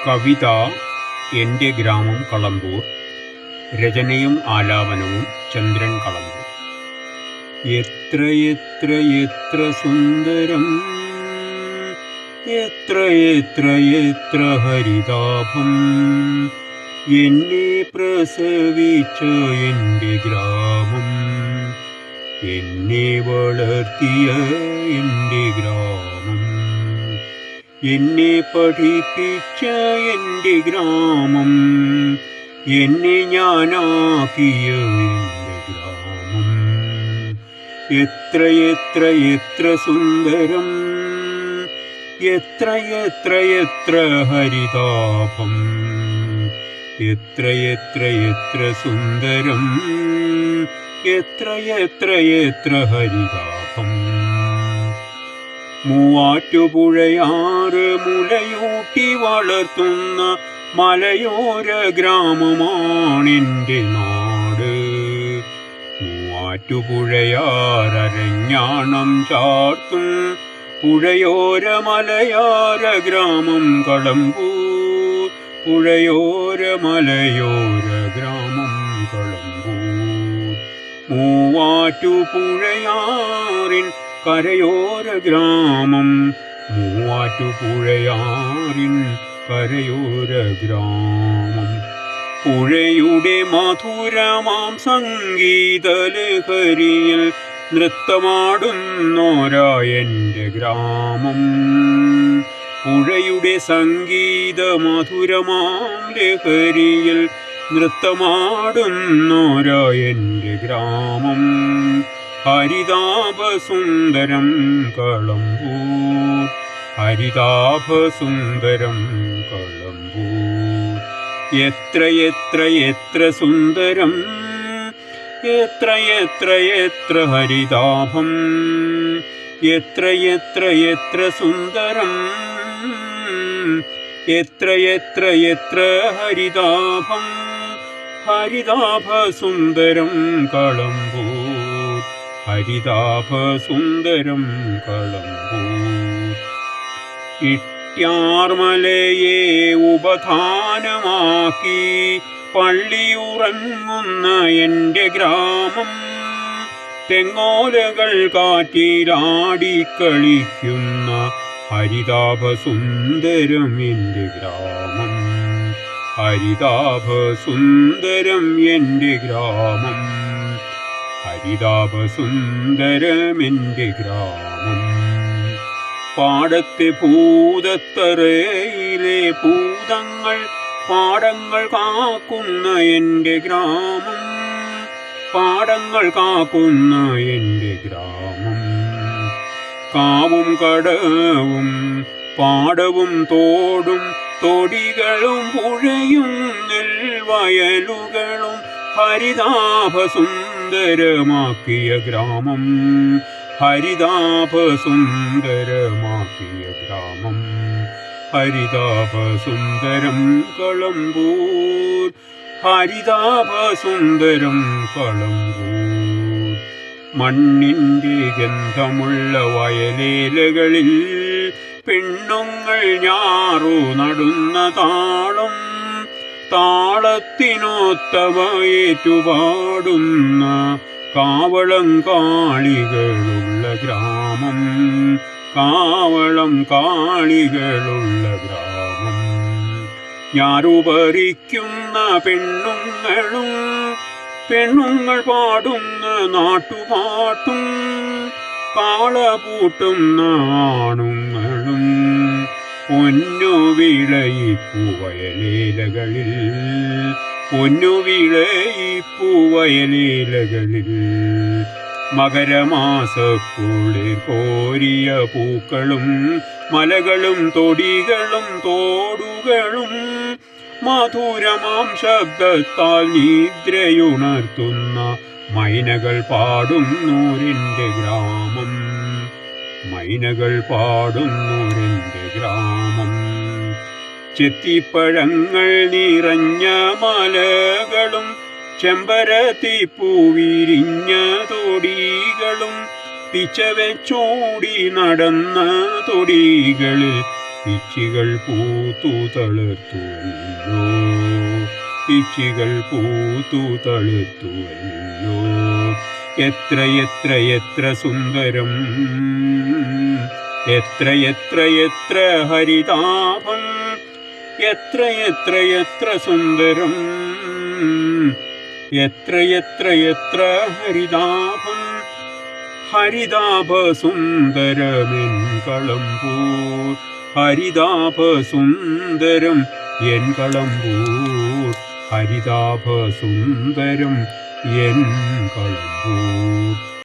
കവിത എൻ്റെ ഗ്രാമം കളമ്പൂർ. രചനയും ആലാപനവും ചന്ദ്രൻ കളമ്പൂർ. എത്ര എത്ര എത്ര സുന്ദരം, എത്ര എത്ര എത്ര ഹരിതാഭം, എന്നെ പ്രസവിച്ച എൻ്റെ ഗ്രാമം, എന്നെ വളർത്തിയ എൻ്റെ ഗ്രാമം, എന്നെ പഠിപ്പിച്ച എൻ്റെ ഗ്രാമം, എന്നെ ഞാനാക്കിയ എൻ്റെ ഗ്രാമം. എത്ര എത്ര എത്ര സുന്ദരം, എത്ര എത്ര എത്ര ഹരിതാഭം, എത്ര എത്ര എത്ര സുന്ദരം, എത്ര എത്ര എത്ര ഹരിതാഭം. മൂവാറ്റുപുഴയാറ് മുലയൂട്ടി വളർത്തുന്ന മലയോര ഗ്രാമമാണെൻ്റെ നാട്. മൂവാറ്റുപുഴയാറരഞ്ഞാണം ചാർത്തും പുഴയോര മലയോര ഗ്രാമം കളമ്പൂർ, പുഴയോര മലയോര ഗ്രാമം കളമ്പൂർ. മൂവാറ്റുപുഴയാറിൻ കരയോര ഗ്രാമം, മൂവാറ്റുപുഴയാറിൻ കരയോര ഗ്രാമം. പുഴയുടെ മധുരമാം സംഗീതലഹരിയിൽ നൃത്തമാടുന്നോരാ എൻ്റെ ഗ്രാമം. പുഴയുടെ സംഗീത മധുരമാം ലഹരിയിൽ നൃത്തമാടുന്നോരാ എൻ്റെ ഗ്രാമം. ഹരിതാഭസുന്ദരം കളമ്പൂർ, ഹരിതാഭസുന്ദരം കളമ്പൂർ. എത്ര എത്ര എത്ര സുന്ദരം, എത്ര എത്ര എത്ര ഹരിതാഭം, എത്ര എത്ര എത്ര സുന്ദരം, എത്ര എത്ര എത്ര ഹരിതാഭം, ഹരിതാഭസുന്ദരം കളമ്പൂർ, ഹരിതാഭസുന്ദരം കളമ്പൂർ. ഇട്ട്യാർമലയെ ഉപധാനമാക്കി പള്ളിയുറങ്ങുന്ന എൻ്റെ ഗ്രാമം, തെങ്ങോലകൾ കാറ്റിലാടിക്കളിക്കുന്ന ഹരിതാഭസുന്ദരം എൻ്റെ ഗ്രാമം, ഹരിതാഭസുന്ദരം എൻ്റെ ഗ്രാമം, ഹരിതാഭസുന്ദരം എൻ്റെ ഗ്രാമം. പാടത്തെ ഭൂതത്തറയിലെ ഭൂതങ്ങൾ പാടങ്ങൾ കാക്കുന്ന എൻ്റെ ഗ്രാമം, പാടങ്ങൾ കാക്കുന്ന എൻ്റെ ഗ്രാമം. കാവും കടവും പാടവും തോടും തൊടികളും പുഴയും നെൽവയലുകളും ഹരിതാഭസുന്ദരമാക്കിയ ഗ്രാമം, ഹരിതാഭസുന്ദരമാക്കിയ ഗ്രാമം. ഹരിതാഭസുന്ദരം കളമ്പൂർ, ഹരിതാഭസുന്ദരം കളമ്പൂർ. മണ്ണിൻ്റെ ഗന്ധമുള്ള വയലേലകളിൽ പെണ്ണുങ്ങൾ ഞാറു നടുന്ന താളം, താളത്തിനൊത്തവയേറ്റുപാടുന്ന കാവളം കാളികളുള്ള ഗ്രാമം, കാവളം കാളികളുള്ള ഗ്രാമം. ഞാറുപറിക്കുന്ന പെണ്ണുങ്ങളും പെണ്ണുങ്ങൾ പാടുന്ന നാട്ടുപാട്ടും കാളപൂട്ടുന്ന ആണുങ്ങളും പൊന്നു വിളയിപ്പുവയലേലകളിൽ, പൊന്നു വിളയിപ്പുവയലേലകളിൽ. മകരമാസക്കുളിർ കോരിയ പൂക്കളും മലകളും തൊടികളും തോടുകളും മധുരമാം ശബ്ദത്താൽ നിദ്രയുണർത്തുന്ന മൈനകൾ പാടുന്നോരെൻ്റെ ഗ്രാമം, മൈനകൾ പാടുന്നോരെൻ്റെ ഗ്രാമം. ചെത്തിപ്പഴങ്ങൾ നിറഞ്ഞ മലകളും ചെമ്പരത്തിപ്പൂ വിരിഞ്ഞ തൊടികളും പിച്ചവെച്ചോടി നടന്ന തൊടികളിൽ പിച്ചികൾ പൂത്തു തളിർത്തുവല്ലോ, പിച്ചികൾ പൂത്തു തളിർത്തുവല്ലോ. എത്ര എത്ര എത്ര സുന്ദരം, എത്ര എത്ര എത്ര ഹരിതാഭം, എത്ര എത്ര എത്ര സുന്ദരം, എത്ര എത്ര എത്ര ഹരിതാഭം. ഹരിതാഭ സുന്ദരമെൻ കളമ്പൂർ, ഹരിതാഭ സുന്ദരം എൻ കളമ്പൂർ, ഹരിതാഭ സുന്ദരം എൻ കളമ്പൂർ.